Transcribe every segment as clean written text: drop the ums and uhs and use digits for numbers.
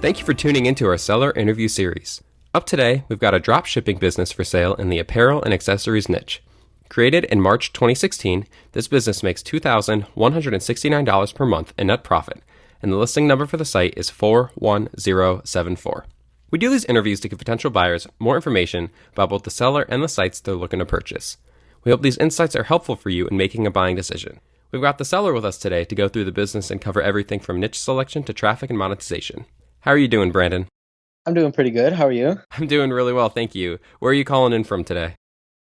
Thank you for tuning into our seller interview series. Up today, we've got a dropshipping business for sale in the apparel and accessories niche. Created in March 2016, this business makes $2,169 per month in net profit, and the listing number for the site is 41074. We do these interviews to give potential buyers more information about both the seller and the sites they're looking to purchase. We hope these insights are helpful for you in making a buying decision. We've got the seller with us today to go through the business and cover everything from niche selection to traffic and monetization. How are you doing, Brandon? I'm doing pretty good. How are you? I'm doing really well, thank you. Where are you calling in from today?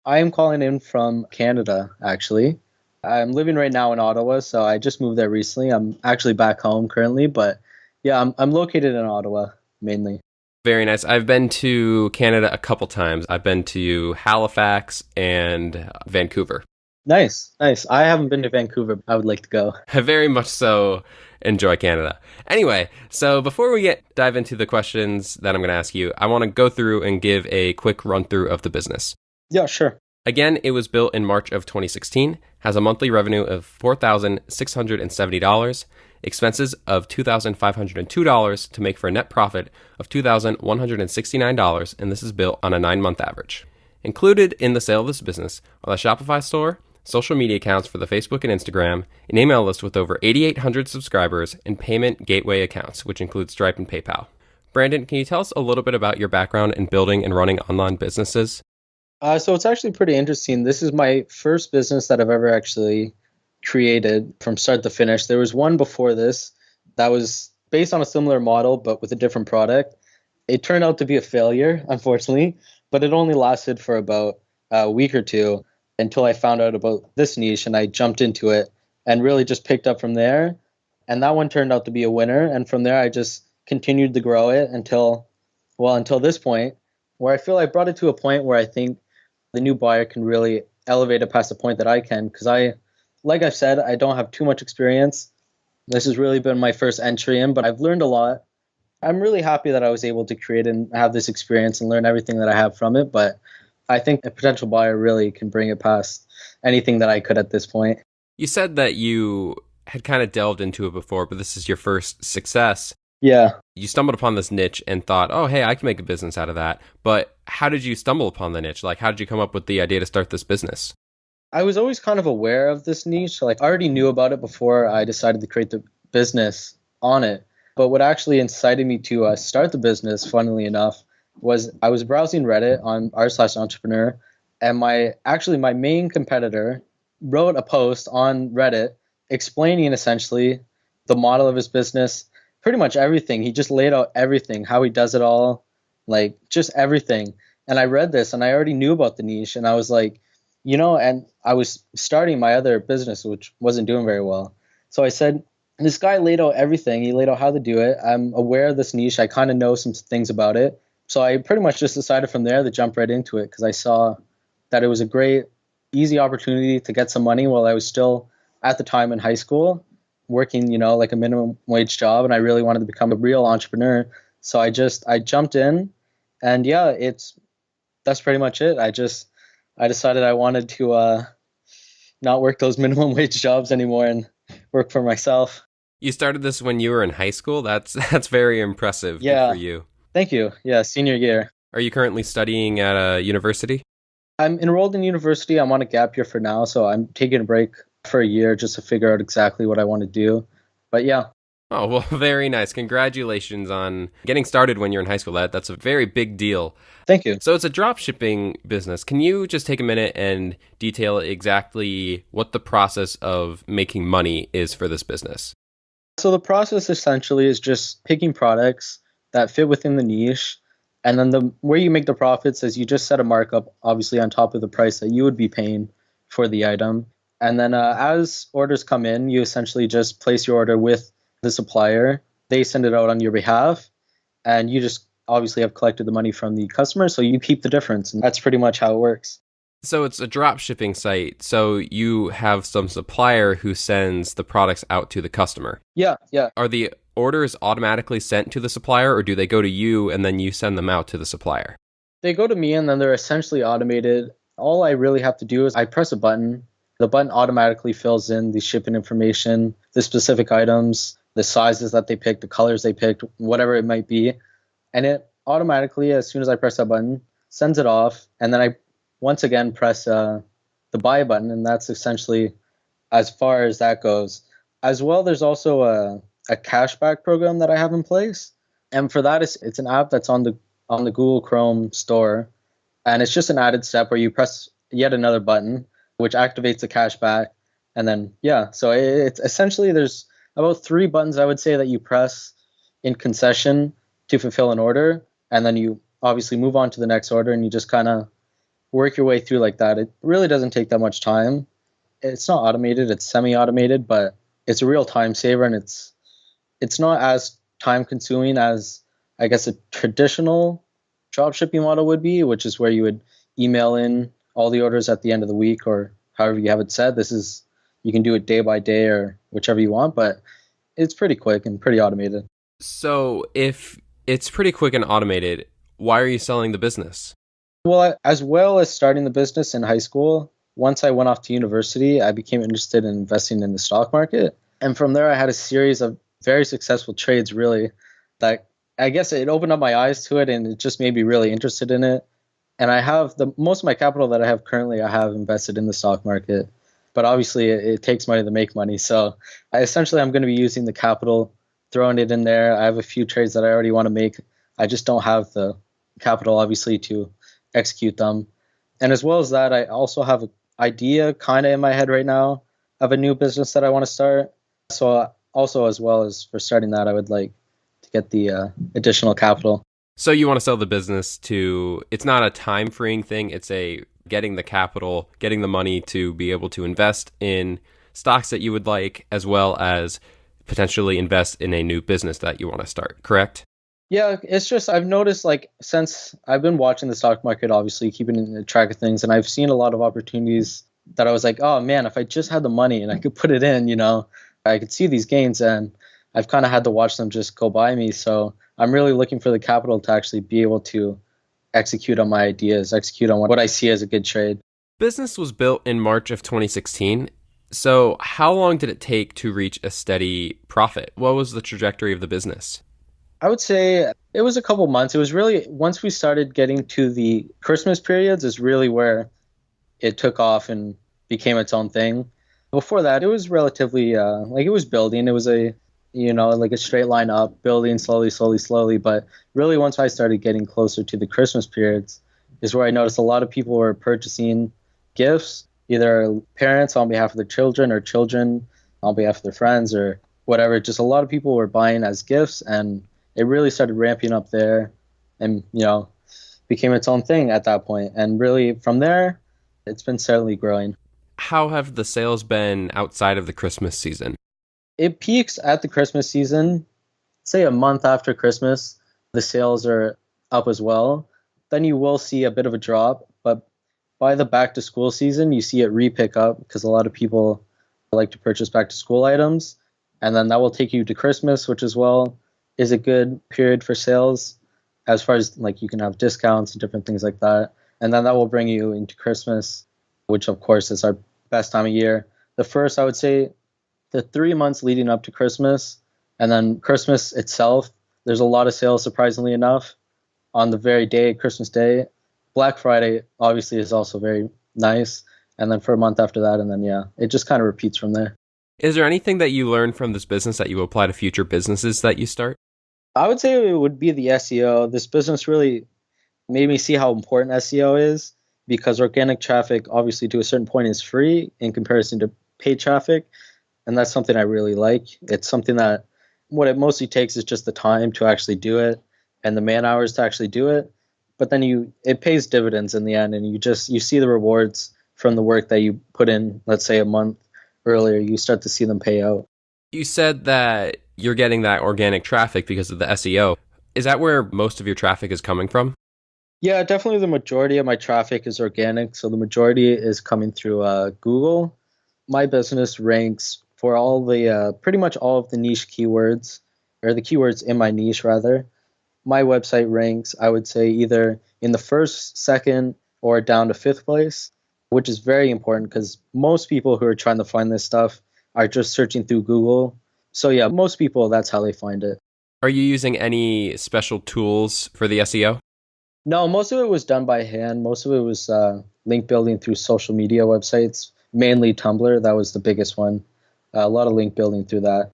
I am calling in from Canada, actually. I'm living right now in Ottawa, so I just moved there recently. I'm actually back home currently, but yeah, I'm located in Ottawa mainly. Very nice. I've been to Canada a couple times. I've been to Halifax and Vancouver. Nice. I haven't been to Vancouver. I would like to go. I very much so enjoy Canada. Anyway, so before we dive into the questions that I'm going to ask you, I want to go through and give a quick run through of the business. Yeah, sure. Again, it was built in March of 2016, has a monthly revenue of $4,670, expenses of $2,502 to make for a net profit of $2,169, and this is built on a 9-month average. Included in the sale of this business are the Shopify store, social media accounts for the Facebook and Instagram, an email list with over 8,800 subscribers, and payment gateway accounts, which include Stripe and PayPal. Brandon, can you tell us a little bit about your background in building and running online businesses? So it's actually pretty interesting. This is my first business that I've ever actually created from start to finish. There was one before this that was based on a similar model, but with a different product. It turned out to be a failure, unfortunately, but it only lasted for about a week or two until I found out about this niche and I jumped into it and really just picked up from there. And that one turned out to be a winner. And from there, I just continued to grow it until this point, where I feel I brought it to a point where I think the new buyer can really elevate it past the point that I can. Because like I said, I don't have too much experience. This has really been my first entry in, but I've learned a lot. I'm really happy that I was able to create and have this experience and learn everything that I have from it. But I think a potential buyer really can bring it past anything that I could at this point. You said that you had kind of delved into it before, but this is your first success. Yeah. You stumbled upon this niche and thought, oh, hey, I can make a business out of that. But how did you stumble upon the niche? Like, how did you come up with the idea to start this business? I was always kind of aware of this niche. Like, I already knew about it before I decided to create the business on it. But what actually incited me to start the business, funnily enough, was I was browsing Reddit on r/entrepreneur, and my main competitor wrote a post on Reddit explaining essentially the model of his business, pretty much everything. He just laid out everything, how he does it all, like just everything. And I read this and I already knew about the niche, and I was like, and I was starting my other business, which wasn't doing very well. So I said, this guy laid out everything. He laid out how to do it. I'm aware of this niche. I kind of know some things about it. So I pretty much just decided from there to jump right into it because I saw that it was a great, easy opportunity to get some money while I was still at the time in high school working, like a minimum wage job. And I really wanted to become a real entrepreneur. So I jumped in, and yeah, that's pretty much it. I decided I wanted to not work those minimum wage jobs anymore and work for myself. You started this when you were in high school? That's very impressive. Yeah. Good for you. Thank you. Yeah, senior year. Are you currently studying at a university? I'm enrolled in university. I'm on a gap year for now, so I'm taking a break for a year just to figure out exactly what I want to do. But yeah. Oh, well, very nice. Congratulations on getting started when you're in high school. That's a very big deal. Thank you. So it's a drop shipping business. Can you just take a minute and detail exactly what the process of making money is for this business? So the process essentially is just picking products that fit within the niche. And then the where you make the profits is you just set a markup, obviously, on top of the price that you would be paying for the item. And then as orders come in, you essentially just place your order with the supplier. They send it out on your behalf, and you just obviously have collected the money from the customer, so you keep the difference. And that's pretty much how it works. So it's a drop shipping site. So you have some supplier who sends the products out to the customer. Yeah. Are the orders automatically sent to the supplier, or do they go to you and then you send them out to the supplier? They go to me and then they're essentially automated. All I really have to do is I press a button. The button automatically fills in the shipping information, the specific items, the sizes that they picked, the colors they picked, whatever it might be. And it automatically, as soon as I press that button, sends it off. And then I once again press the buy button. And that's essentially as far as that goes. As well, there's also a cashback program that I have in place. And for that, it's an app that's on the Google Chrome store. And it's just an added step where you press yet another button, which activates the cashback. And then, yeah, so it's essentially there's about 3 buttons I would say that you press in concession to fulfill an order. And then you obviously move on to the next order and you just kind of work your way through like that. It really doesn't take that much time. It's not automated, it's semi-automated, but it's a real time saver, and it's not as time consuming as I guess a traditional drop shipping model would be, which is where you would email in all the orders at the end of the week or however you have it set. You can do it day by day or whichever you want, but it's pretty quick and pretty automated. So if it's pretty quick and automated, why are you selling the business? As well as starting the business in high school, once I went off to university, I became interested in investing in the stock market. And from there, I had a series of very successful trades, really, that I guess it opened up my eyes to it and it just made me really interested in it. And I have most of my capital that I have currently, I have invested in the stock market. But obviously, it takes money to make money. So I'm going to be using the capital, throwing it in there. I have a few trades that I already want to make. I just don't have the capital, obviously, to execute them. And as well as that, I also have an idea kind of in my head right now of a new business that I want to start. So also, as well as for starting that, I would like to get the additional capital. So you want to sell the business it's not a time freeing thing. It's a getting the capital, getting the money to be able to invest in stocks that you would like, as well as potentially invest in a new business that you want to start, correct? Yeah, it's just I've noticed like since I've been watching the stock market, obviously keeping track of things, and I've seen a lot of opportunities that I was like, oh man, if I just had the money and I could put it in, I could see these gains, and I've kind of had to watch them just go by me. So I'm really looking for the capital to actually be able to execute on my ideas, execute on what I see as a good trade. Business was built in March of 2016. So how long did it take to reach a steady profit? What was the trajectory of the business? I would say it was a couple months. It was really once we started getting to the Christmas periods is really where it took off and became its own thing. Before that, it was relatively it was building. It was like a straight line up, building slowly, slowly, slowly. But really, once I started getting closer to the Christmas periods, is where I noticed a lot of people were purchasing gifts, either parents on behalf of their children or children on behalf of their friends or whatever. Just a lot of people were buying as gifts, and it really started ramping up there and, became its own thing at that point. And really from there, it's been steadily growing. How have the sales been outside of the Christmas season? It peaks at the Christmas season, say a month after Christmas, the sales are up as well. Then you will see a bit of a drop, but by the back to school season, you see it re-pick up because a lot of people like to purchase back to school items. And then that will take you to Christmas, which as well is a good period for sales as far as like you can have discounts and different things like that. And then that will bring you into Christmas, which of course is our best time of year. The first, I would say, the 3 months leading up to Christmas, and then Christmas itself, there's a lot of sales, surprisingly enough, on the very day, Christmas Day. Black Friday, obviously, is also very nice. And then for a month after that, and then, yeah, it just kind of repeats from there. Is there anything that you learned from this business that you apply to future businesses that you start? I would say it would be the SEO. This business really made me see how important SEO is because organic traffic, obviously, to a certain point is free in comparison to paid traffic. And that's something I really like. It's something that what it mostly takes is just the time to actually do it and the man hours to actually do it. But then it pays dividends in the end, and you see the rewards from the work that you put in, let's say a month earlier, you start to see them pay out. You said that you're getting that organic traffic because of the SEO. Is that where most of your traffic is coming from? Yeah, definitely the majority of my traffic is organic. So the majority is coming through Google. My business ranks for pretty much all of the niche keywords, or the keywords in my niche rather. My website ranks, I would say, either in the first, second, or down to fifth place, which is very important because most people who are trying to find this stuff are just searching through Google. So yeah, most people, that's how they find it. Are you using any special tools for the SEO? No, most of it was done by hand. Most of it was link building through social media websites, mainly Tumblr. That was the biggest one. A lot of link building through that.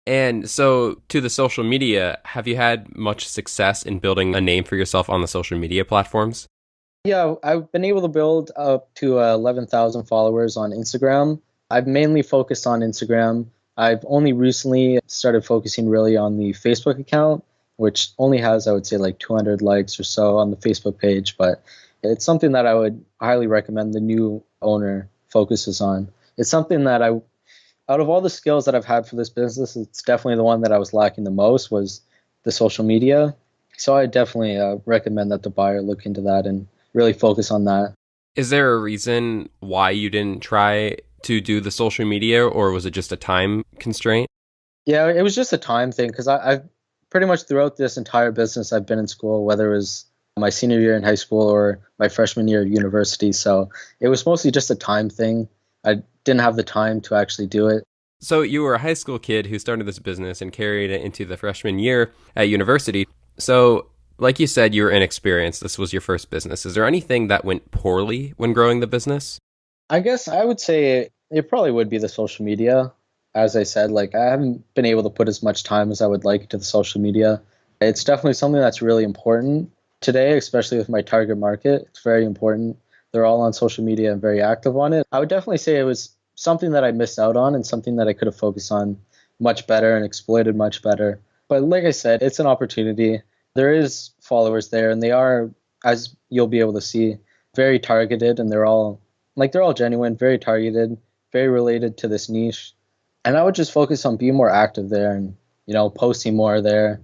And so to the social media, have you had much success in building a name for yourself on the social media platforms? Yeah, I've been able to build up to 11,000 followers on Instagram. I've mainly focused on Instagram. I've only recently started focusing really on the Facebook account, which only has, I would say, like 200 likes or so on the Facebook page. But it's something that I would highly recommend the new owner focuses on. It's something that out of all the skills that I've had for this business, it's definitely the one that I was lacking the most was the social media. So I definitely recommend that the buyer look into that and really focus on that. Is there a reason why you didn't try to do the social media, or was it just a time constraint? Yeah, it was just a time thing because I've pretty much throughout this entire business, I've been in school, whether it was my senior year in high school or my freshman year at university. So it was mostly just a time thing. I didn't have the time to actually do it. So you were a high school kid who started this business and carried it into the freshman year at university. So, like you said, you were inexperienced. This was your first business. Is there anything that went poorly when growing the business? I guess I would say it probably would be the social media. As I said, like I haven't been able to put as much time as I would like into the social media. It's definitely something that's really important today, especially with my target market. It's very important. They're all on social media and very active on it. I would definitely say it was something that I missed out on and something that I could have focused on much better and exploited much better. But like I said, it's an opportunity. There is followers there and they are, as you'll be able to see, very targeted and they're all genuine, very targeted, very related to this niche. And I would just focus on being more active there and, posting more there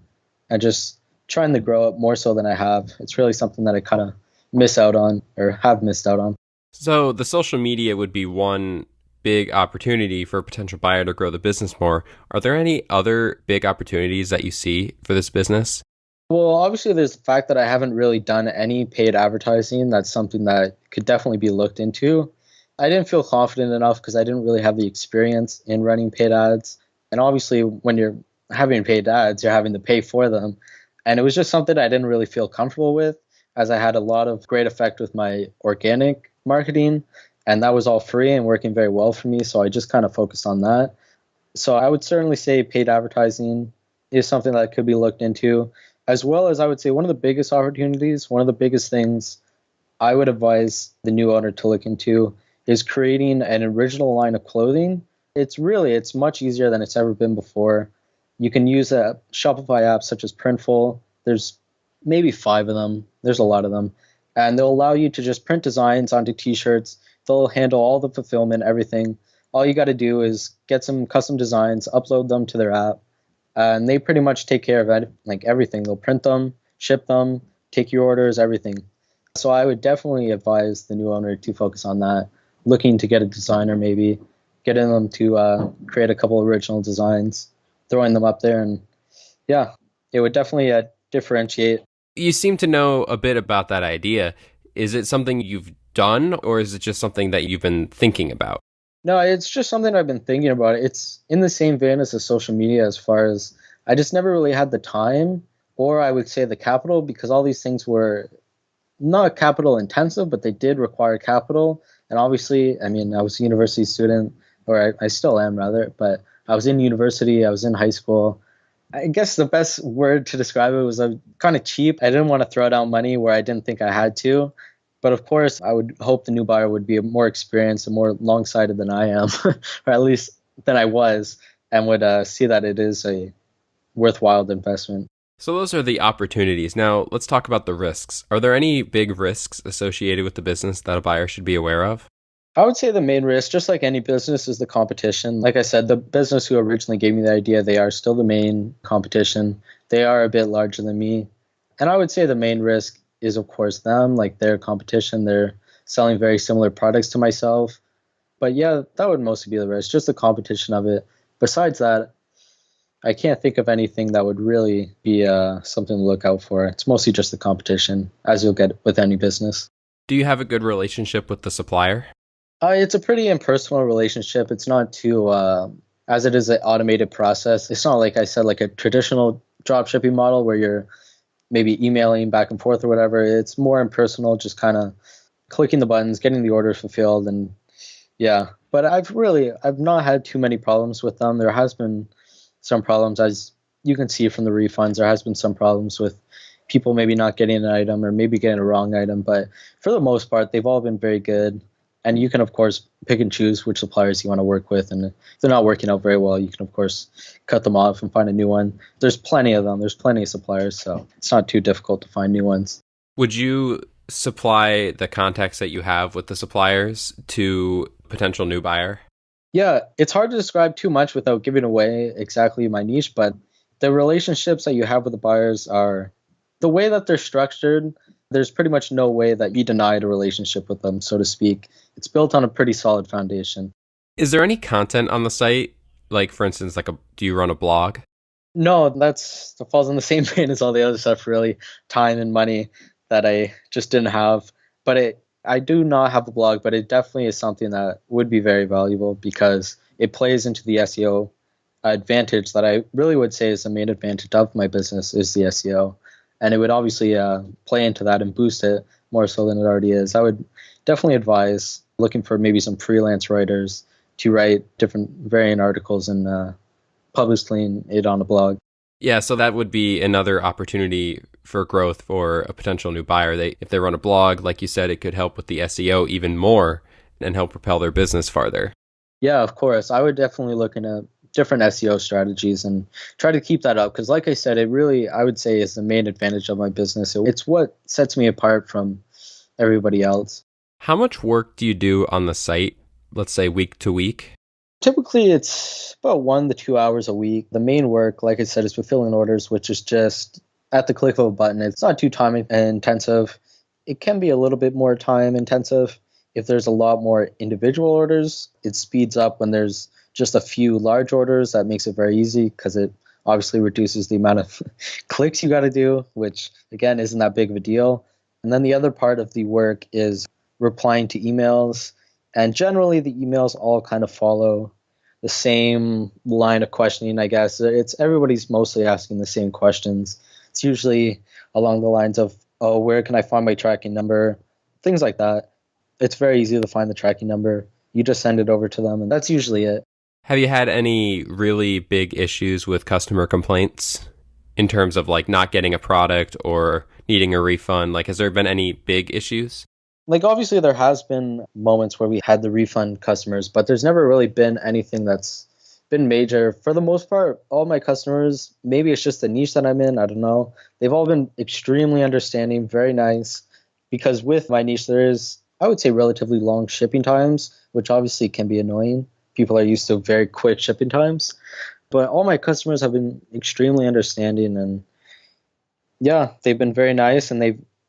and just trying to grow up more so than I have. It's really something that I kind of miss out on or have missed out on. So the social media would be one big opportunity for a potential buyer to grow the business more. Are there any other big opportunities that you see for this business? Well, obviously, there's the fact that I haven't really done any paid advertising. That's something that could definitely be looked into. I didn't feel confident enough because I didn't really have the experience in running paid ads. And obviously, when you're having paid ads, you're having to pay for them. And it was just something I didn't really feel comfortable with, as I had a lot of great effect with my organic marketing. And that was all free and working very well for me. So I just kind of focused on that. So I would certainly say paid advertising is something that could be looked into, as well as I would say one of the biggest opportunities, one of the biggest things I would advise the new owner to look into is creating an original line of clothing. It's much easier than it's ever been before. You can use a Shopify app such as Printful. There's maybe 5 of them. There's a lot of them. And they'll allow you to just print designs onto t-shirts. They'll handle all the fulfillment, everything. All you got to do is get some custom designs, upload them to their app, and they pretty much take care of like everything. They'll print them, ship them, take your orders, everything. So I would definitely advise the new owner to focus on that, looking to get a designer maybe, getting them to create a couple original designs, throwing them up there, and yeah, it would definitely differentiate. You seem to know a bit about that idea. Is it something you've done, or is it just something that you've been thinking about? No, it's just something I've been thinking about. It's in the same vein as the social media as far as I just never really had the time, or I would say the capital, because all these things were not capital intensive, but they did require capital. And obviously, I mean, I was a university student, or I still am rather, but I was in university, I was in high school. I guess the best word to describe it was kind of cheap. I didn't want to throw down money where I didn't think I had to. But of course, I would hope the new buyer would be more experienced and more long-sighted than I am, or at least than I was, and would see that it is a worthwhile investment. So those are the opportunities. Now, let's talk about the risks. Are there any big risks associated with the business that a buyer should be aware of? I would say the main risk, just like any business, is the competition. Like I said, the business who originally gave me the idea, they are still the main competition. They are a bit larger than me. And I would say the main risk is, of course, them, like their competition. They're selling very similar products to myself. But yeah, that would mostly be the risk, just the competition of it. Besides that, I can't think of anything that would really be something to look out for. It's mostly just the competition, as you'll get with any business. Do you have a good relationship with the supplier? It's a pretty impersonal relationship. It's not too as it is an automated process. It's not like I said, like a traditional drop shipping model where you're maybe emailing back and forth or whatever. It's more impersonal, just kind of clicking the buttons, getting the orders fulfilled, and yeah. But I've not had too many problems with them. There has been some problems, as you can see from the refunds. There has been some problems with people maybe not getting an item or maybe getting a wrong item, but for the most part, they've all been very good. And you can, of course, pick and choose which suppliers you want to work with. And if they're not working out very well, you can, of course, cut them off and find a new one. There's plenty of them. There's plenty of suppliers, so it's not too difficult to find new ones. Would you supply the contacts that you have with the suppliers to potential new buyer? Yeah, it's hard to describe too much without giving away exactly my niche, but the relationships that you have with the buyers are the way that they're structured. There's pretty much no way that you denied a relationship with them, so to speak. It's built on a pretty solid foundation. Is there any content on the site? Like, for instance, do you run a blog? No, that falls in the same vein as all the other stuff, really. Time and money that I just didn't have. But I do not have a blog, but it definitely is something that would be very valuable because it plays into the SEO advantage that I really would say is the main advantage of my business is the SEO. And it would obviously play into that and boost it more so than it already is. I would definitely advise looking for maybe some freelance writers to write different variant articles and publishing it on a blog. Yeah, so that would be another opportunity for growth for a potential new buyer. If they run a blog, like you said, it could help with the SEO even more and help propel their business farther. Yeah, of course. I would definitely look into different SEO strategies and try to keep that up because, like I said, it really, I would say, is the main advantage of my business. It's what sets me apart from everybody else. How much work do you do on the site, let's say week to week? Typically, it's about 1 to 2 hours a week. The main work, like I said, is fulfilling orders, which is just at the click of a button. It's not too time intensive. It can be a little bit more time intensive. If there's a lot more individual orders, it speeds up when there's just a few large orders. That makes it very easy because it obviously reduces the amount of clicks you got to do, which again isn't that big of a deal. And then the other part of the work is replying to emails. And generally the emails all kind of follow the same line of questioning, I guess. Everybody's mostly asking the same questions. It's usually along the lines of, oh, where can I find my tracking number? Things like that. It's very easy to find the tracking number. You just send it over to them, and that's usually it. Have you had any really big issues with customer complaints in terms of like not getting a product or needing a refund? Like, has there been any big issues? Like, obviously, there has been moments where we had the refund customers, but there's never really been anything that's been major. For the most part, all my customers, maybe it's just the niche that I'm in, I don't know. They've all been extremely understanding, very nice, because with my niche, there is, I would say, relatively long shipping times, which obviously can be annoying. People are used to very quick shipping times, but all my customers have been extremely understanding, and yeah, they've been very nice, and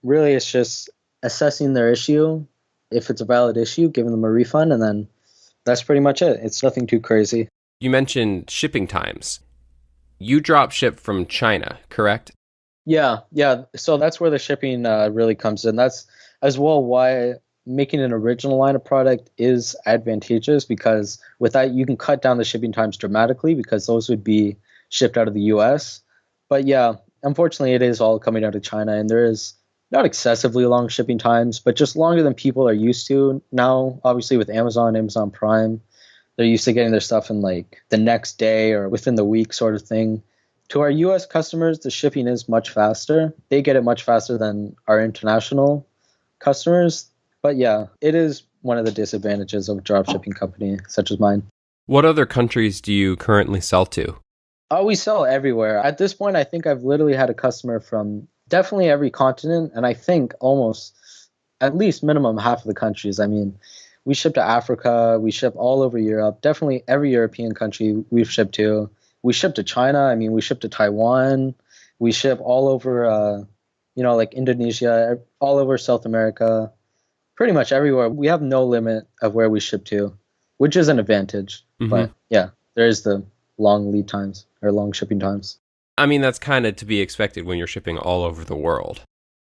it's just assessing their issue. If it's a valid issue, giving them a refund, and then that's pretty much it. It's nothing too crazy. You mentioned shipping times. You drop ship from China, correct? Yeah. So that's where the shipping really comes in. That's as well why making an original line of product is advantageous, because with that you can cut down the shipping times dramatically because those would be shipped out of the US. But yeah, unfortunately it is all coming out of China, and there is not excessively long shipping times, but just longer than people are used to now. Obviously with Amazon Prime, they're used to getting their stuff in like the next day or within the week sort of thing. To our US customers, the shipping is much faster. They get it much faster than our international customers. But yeah, it is one of the disadvantages of a dropshipping company such as mine. What other countries do you currently sell to? We sell everywhere. At this point, I think I've literally had a customer from definitely every continent, and I think almost at least minimum half of the countries. I mean, we ship to Africa, we ship all over Europe, definitely every European country we've shipped to. We ship to China, I mean, we ship to Taiwan, we ship all over, like Indonesia, all over South America, pretty much everywhere. We have no limit of where we ship to, which is an advantage. Mm-hmm. But yeah, there is the long lead times or long shipping times. I mean, that's kind of to be expected when you're shipping all over the world.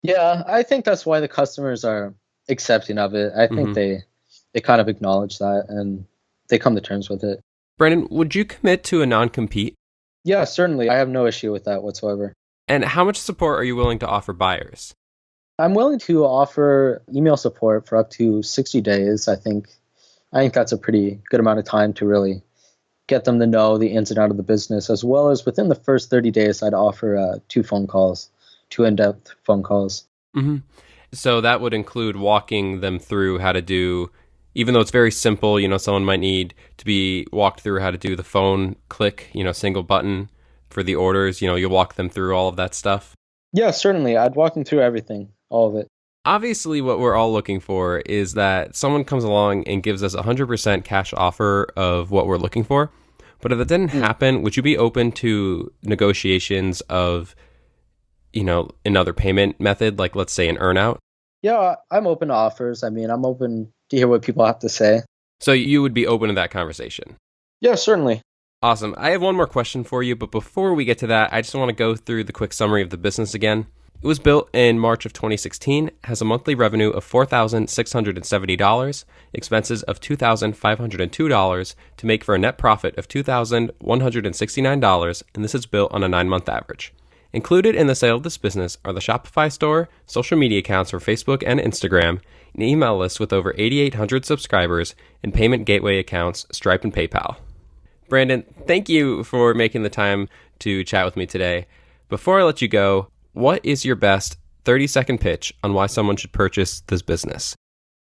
Yeah, I think that's why the customers are accepting of it. I think they kind of acknowledge that and they come to terms with it. Brandon, would you commit to a non-compete? Yeah, certainly. I have no issue with that whatsoever. And how much support are you willing to offer buyers? I'm willing to offer email support for up to 60 days. I think that's a pretty good amount of time to really get them to know the ins and out of the business, as well as within the first 30 days, I'd offer two in-depth phone calls. Mm-hmm. So that would include walking them through how to do, even though it's very simple, someone might need to be walked through how to do the phone click, single button for the orders. You'll walk them through all of that stuff. Yeah, certainly. I'd walk them through everything, all of it. Obviously, what we're all looking for is that someone comes along and gives us a 100% cash offer of what we're looking for. But if that didn't happen, would you be open to negotiations of, another payment method, like let's say an earnout? Yeah, I'm open to offers. I'm open to hear what people have to say. So you would be open to that conversation? Yeah, certainly. Awesome. I have one more question for you, but before we get to that, I just want to go through the quick summary of the business again. It was built in March of 2016, has a monthly revenue of $4,670, expenses of $2,502 to make for a net profit of $2,169, and this is built on a 9-month average. Included in the sale of this business are the Shopify store, social media accounts for Facebook and Instagram, an email list with over 8,800 subscribers, and payment gateway accounts, Stripe and PayPal. Brandon, thank you for making the time to chat with me today. Before I let you go, what is your best 30-second pitch on why someone should purchase this business?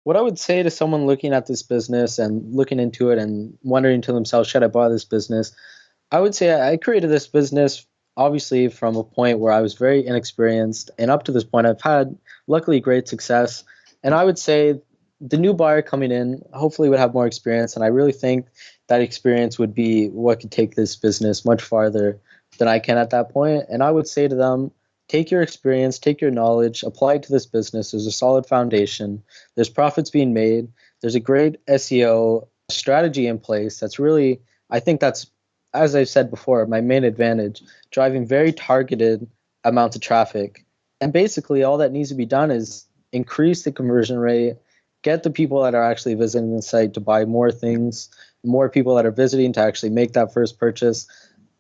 What I would say to someone looking at this business and looking into it and wondering to themselves, should I buy this business? I would say I created this business obviously from a point where I was very inexperienced. And up to this point, I've had luckily great success. And I would say the new buyer coming in hopefully would have more experience. And I really think that experience would be what could take this business much farther than I can at that point. And I would say to them, take your experience, take your knowledge, apply it to this business. There's a solid foundation. There's profits being made. There's a great SEO strategy in place. That's really, I think that's, as I said before, my main advantage, driving very targeted amounts of traffic. And basically all that needs to be done is increase the conversion rate, get the people that are actually visiting the site to buy more things, more people that are visiting to actually make that first purchase.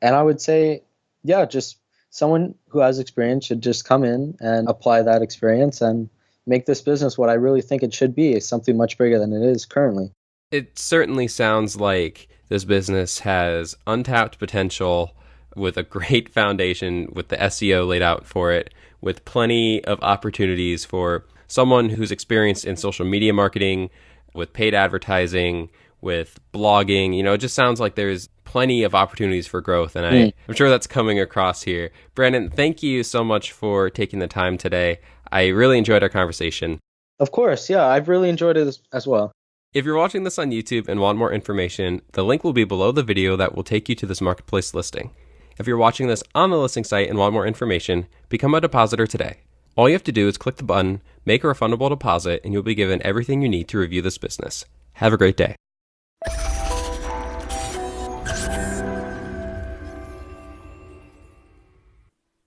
And I would say, yeah, just someone who has experience should just come in and apply that experience and make this business what I really think it should be, something much bigger than it is currently. It certainly sounds like this business has untapped potential with a great foundation, with the SEO laid out for it, with plenty of opportunities for someone who's experienced in social media marketing, with paid advertising, with blogging. It just sounds like there's plenty of opportunities for growth, and I'm sure that's coming across here. Brandon, thank you so much for taking the time today. I really enjoyed our conversation. Of course, yeah, I've really enjoyed it as well. If you're watching this on YouTube and want more information, the link will be below the video that will take you to this marketplace listing. If you're watching this on the listing site and want more information, become a depositor today. All you have to do is click the button, make a refundable deposit, and you'll be given everything you need to review this business. Have a great day.